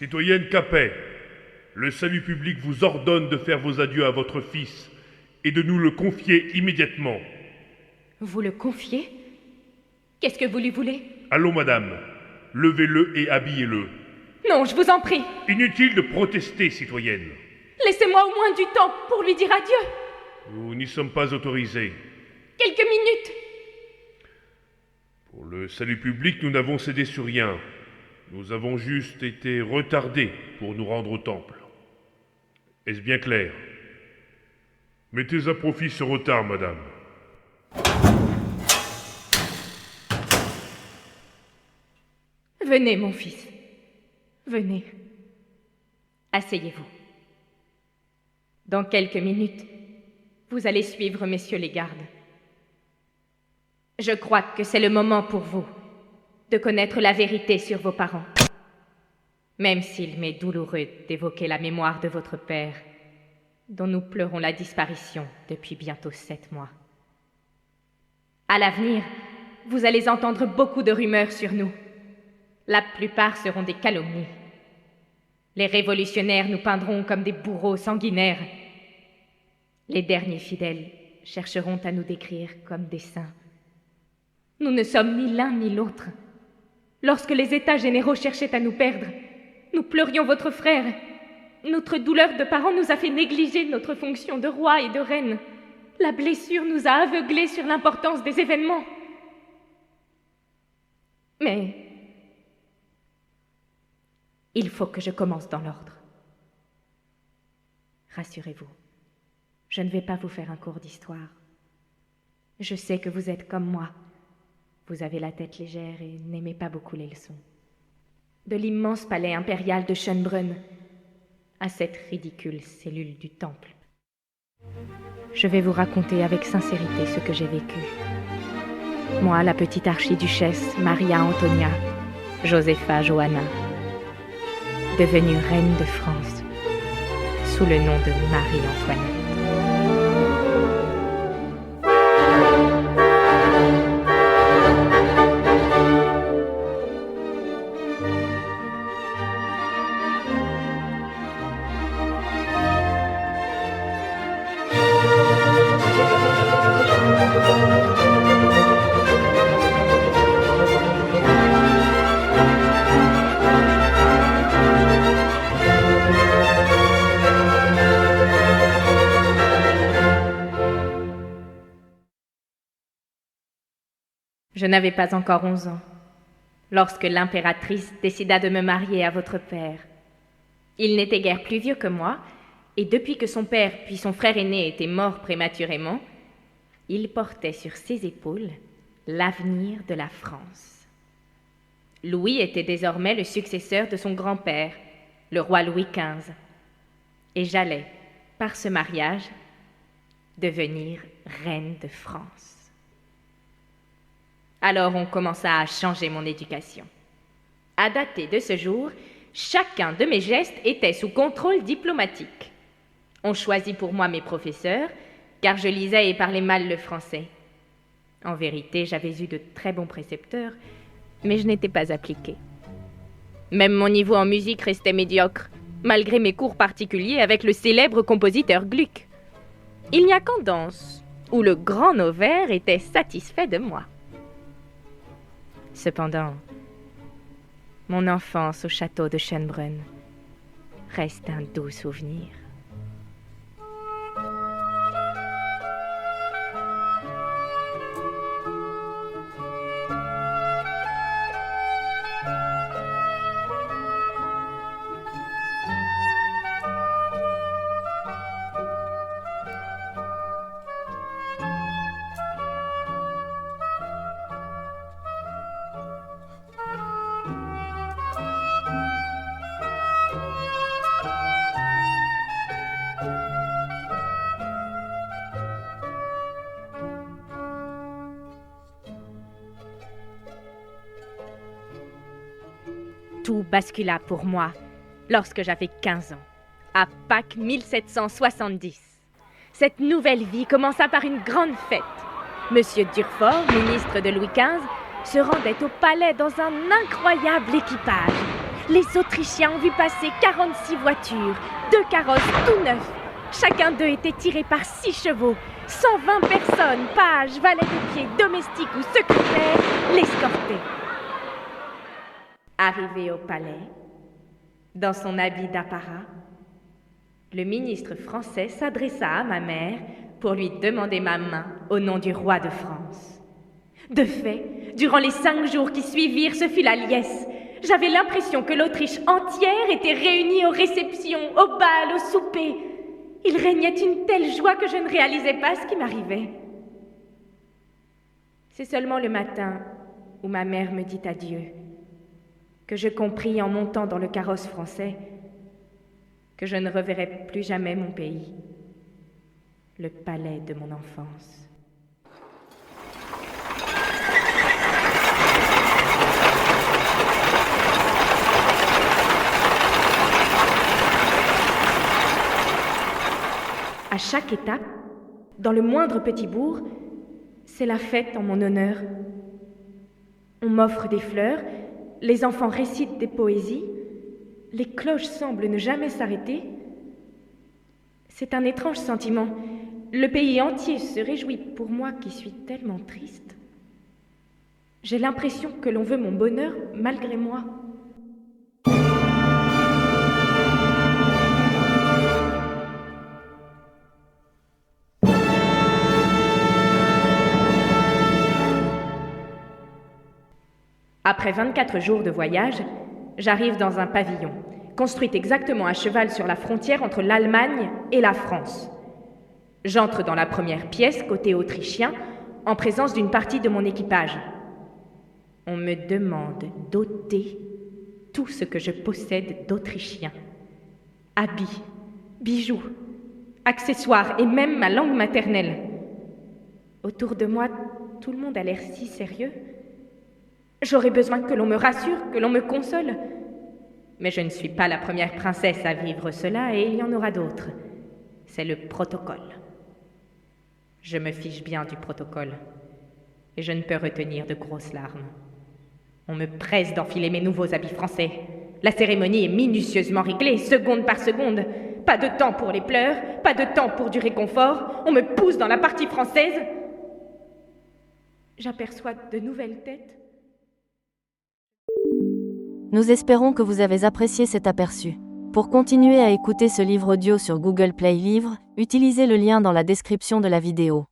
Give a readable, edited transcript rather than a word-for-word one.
Citoyenne Capet, le salut public vous ordonne de faire vos adieux à votre fils et de nous le confier immédiatement. Vous le confiez? Qu'est-ce que vous lui voulez? Allons, madame, levez-le et habillez-le. Non, je vous en prie. Inutile de protester, citoyenne. Laissez-moi au moins du temps pour lui dire adieu. Nous n'y sommes pas autorisés. Quelques minutes. Pour le salut public, nous n'avons cédé sur rien. Nous avons juste été retardés pour nous rendre au temple. Est-ce bien clair? Mettez à profit ce retard, madame. Venez, mon fils. Venez. Asseyez-vous. Dans quelques minutes, vous allez suivre messieurs les gardes. Je crois que c'est le moment pour vous de connaître la vérité sur vos parents. Même s'il m'est douloureux d'évoquer la mémoire de votre père, dont nous pleurons la disparition depuis bientôt 7 mois. À l'avenir, vous allez entendre beaucoup de rumeurs sur nous. La plupart seront des calomnies. Les révolutionnaires nous peindront comme des bourreaux sanguinaires. Les derniers fidèles chercheront à nous décrire comme des saints. Nous ne sommes ni l'un ni l'autre. Lorsque les États généraux cherchaient à nous perdre, nous pleurions votre frère. Notre douleur de parents nous a fait négliger notre fonction de roi et de reine. La blessure nous a aveuglés sur l'importance des événements. Mais il faut que je commence dans l'ordre. Rassurez-vous, je ne vais pas vous faire un cours d'histoire. Je sais que vous êtes comme moi. Vous avez la tête légère et n'aimez pas beaucoup les leçons. De l'immense palais impérial de Schönbrunn à cette ridicule cellule du temple. Je vais vous raconter avec sincérité ce que j'ai vécu. Moi, la petite archiduchesse Maria Antonia, Josepha Johanna, devenue reine de France, sous le nom de Marie-Antoinette. Je n'avais pas encore 11 ans, lorsque l'impératrice décida de me marier à votre père. Il n'était guère plus vieux que moi, et depuis que son père puis son frère aîné étaient morts prématurément, il portait sur ses épaules l'avenir de la France. Louis était désormais le successeur de son grand-père, le roi Louis XV, et j'allais, par ce mariage, devenir reine de France. Alors on commença à changer mon éducation. À dater de ce jour, chacun de mes gestes était sous contrôle diplomatique. On choisit pour moi mes professeurs, car je lisais et parlais mal le français. En vérité, j'avais eu de très bons précepteurs, mais je n'étais pas appliquée. Même mon niveau en musique restait médiocre, malgré mes cours particuliers avec le célèbre compositeur Gluck. Il n'y a qu'en danse, où le grand Novaire était satisfait de moi. Cependant, mon enfance au château de Schönbrunn reste un doux souvenir. Tout bascula pour moi lorsque j'avais 15 ans, à Pâques 1770. Cette nouvelle vie commença par une grande fête. Monsieur Durfort, ministre de Louis XV, se rendait au palais dans un incroyable équipage. les Autrichiens ont vu passer 46 voitures, 2 carrosses tout neufs. Chacun d'eux était tiré par 6 chevaux. 120 personnes, pages, valets de pied, domestiques ou secrétaires, l'escortaient. Arrivé au palais, dans son habit d'apparat, le ministre français s'adressa à ma mère pour lui demander ma main au nom du roi de France. De fait, durant les 5 jours qui suivirent, ce fut la liesse. J'avais l'impression que l'Autriche entière était réunie aux réceptions, aux bals, aux soupers. Il régnait une telle joie que je ne réalisais pas ce qui m'arrivait. C'est seulement le matin où ma mère me dit adieu que je compris en montant dans le carrosse français que je ne reverrais plus jamais mon pays, le palais de mon enfance. À chaque étape, dans le moindre petit bourg, c'est la fête en mon honneur. On m'offre des fleurs, les enfants récitent des poésies, les cloches semblent ne jamais s'arrêter. C'est un étrange sentiment. Le pays entier se réjouit pour moi qui suis tellement triste. J'ai l'impression que l'on veut mon bonheur malgré moi. Après 24 jours de voyage, j'arrive dans un pavillon, construit exactement à cheval sur la frontière entre l'Allemagne et la France. J'entre dans la première pièce, côté autrichien, en présence d'une partie de mon équipage. On me demande d'ôter tout ce que je possède d'autrichien. Habits, bijoux, accessoires et même ma langue maternelle. Autour de moi, tout le monde a l'air si sérieux. J'aurais besoin que l'on me rassure, que l'on me console. Mais je ne suis pas la première princesse à vivre cela et il y en aura d'autres. C'est le protocole. Je me fiche bien du protocole et je ne peux retenir de grosses larmes. On me presse d'enfiler mes nouveaux habits français. La cérémonie est minutieusement réglée, seconde par seconde. Pas de temps pour les pleurs, pas de temps pour du réconfort. On me pousse dans la partie française. J'aperçois de nouvelles têtes. Nous espérons que vous avez apprécié cet aperçu. Pour continuer à écouter ce livre audio sur Google Play Livres, utilisez le lien dans la description de la vidéo.